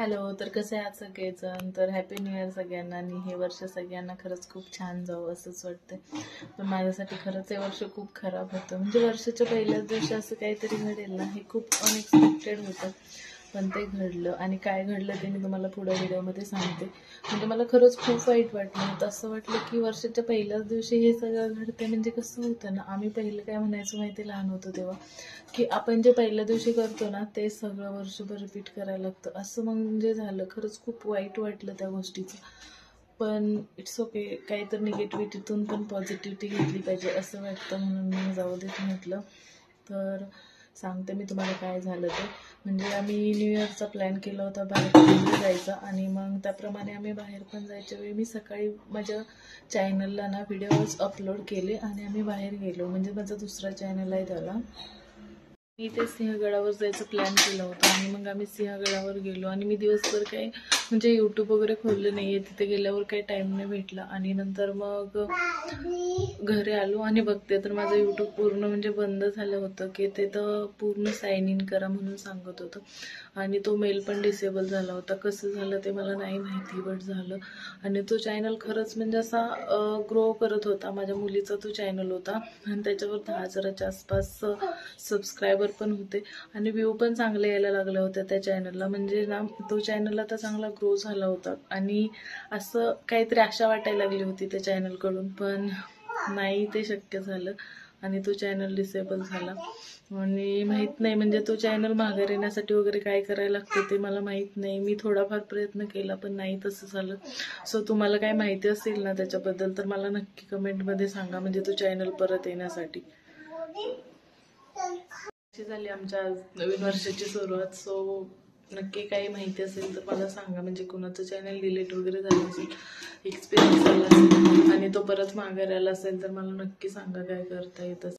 Hello, तर कसे आहात सगळेजण? तर हॅपी न्यू इयर सगळ्यांना. आणि हे वर्ष सगळ्यांना खरंच खूप छान जावं असंच वाटतं. पण माझ्यासाठी खरंच हे वर्ष खूप खराब होतं. म्हणजे वर्षाच्या पहिल्याच दिवशी असं काहीतरी घडेल ना, हे खूप अनएक्सपेक्टेड होतं. पण ते घडलं, आणि काय घडलं ते मी तुम्हाला पुढे व्हिडिओमध्ये सांगते. म्हणजे मला खरंच खूप वाईट वाटलं होतं. असं वाटलं की वर्षाच्या पहिल्याच दिवशी हे सगळं घडते. म्हणजे कसं होतं ना, आम्ही पहिलं काय म्हणायचो माहिती, लहान होतो तेव्हा, की आपण जे पहिल्या दिवशी करतो ना ते सगळं वर्षभर रिपीट करायला लागतं. असं म्हणजे झालं. खरंच खूप वाईट वाटलं त्या गोष्टीचं. पण इट्स ओके, काहीतरी निगेटिव्हिटीतून पण पॉझिटिव्हिटी घेतली पाहिजे असं वाटतं, म्हणून मग जाऊ देत म्हटलं. तर सांगते मी तुम्हाला काय झालं ते. म्हणजे आम्ही न्यू इयरचा प्लॅन केला होता बाहेर जायचा, आणि मग त्याप्रमाणे आम्ही बाहेर पण जायच्या वेळी मी सकाळी माझ्या चॅनलला ना व्हिडिओज अपलोड केले, आणि आम्ही बाहेर गेलो. म्हणजे माझा दुसरा चॅनल आहे त्याला. मी ते सिंहगडावर जायचं प्लॅन केलं होतं, आणि मग आम्ही सिंहगडावर गेलो. आणि मी दिवसभर काही म्हणजे यूट्यूब वगैरे खोललं नाही आहे. तिथे गेल्यावर काही टाईम नाही भेटला. आणि नंतर मग घरी आलो आणि बघते तर माझं यूट्यूब पूर्ण म्हणजे बंद झालं होतं, की ते तर पूर्ण साइन इन करा म्हणून सांगत होतं. आणि तो मेल पण डिसेबल झाला होता. कसं झालं ते मला नाही माहिती, बट झालं. आणि तो चॅनल खरंच म्हणजे असा ग्रो करत होता. माझ्या मुलीचा तो चॅनल होता, आणि त्याच्यावर 10,000च्या आसपास सबस्क्रायबर पण होते, आणि व्ह्यू पण चांगले यायला लागल्या होत्या त्या चॅनलला. म्हणजे ना तो चॅनल आता चांगला ग्रो झाला होता, आणि असं काहीतरी आशा वाटायला लागली होती त्या चॅनलकडून. पण नाही ते शक्य झालं, आणि तो चॅनल डिसेबल झाला. आणि माहीत नाही म्हणजे तो चॅनल मागे येण्यासाठी वगैरे काय करायला लागतं ते मला माहीत नाही. मी थोडाफार प्रयत्न केला, पण नाही तसं झालं. सो तुम्हाला काय माहिती असेल ना त्याच्याबद्दल तर मला नक्की कमेंटमध्ये सांगा, म्हणजे तो चॅनल परत येण्यासाठी. झाली आमच्या नवीन वर्षाची सुरुवात. सो नक्की काही माहिती असेल तर मला सांगा, म्हणजे कोणाचं चॅनल डिलीट वगैरे झालं असेल, एक्सपिरियन्स झाला असेल, आणि तो परत मागे आला असेल तर मला नक्की सांगा काय करता येतं.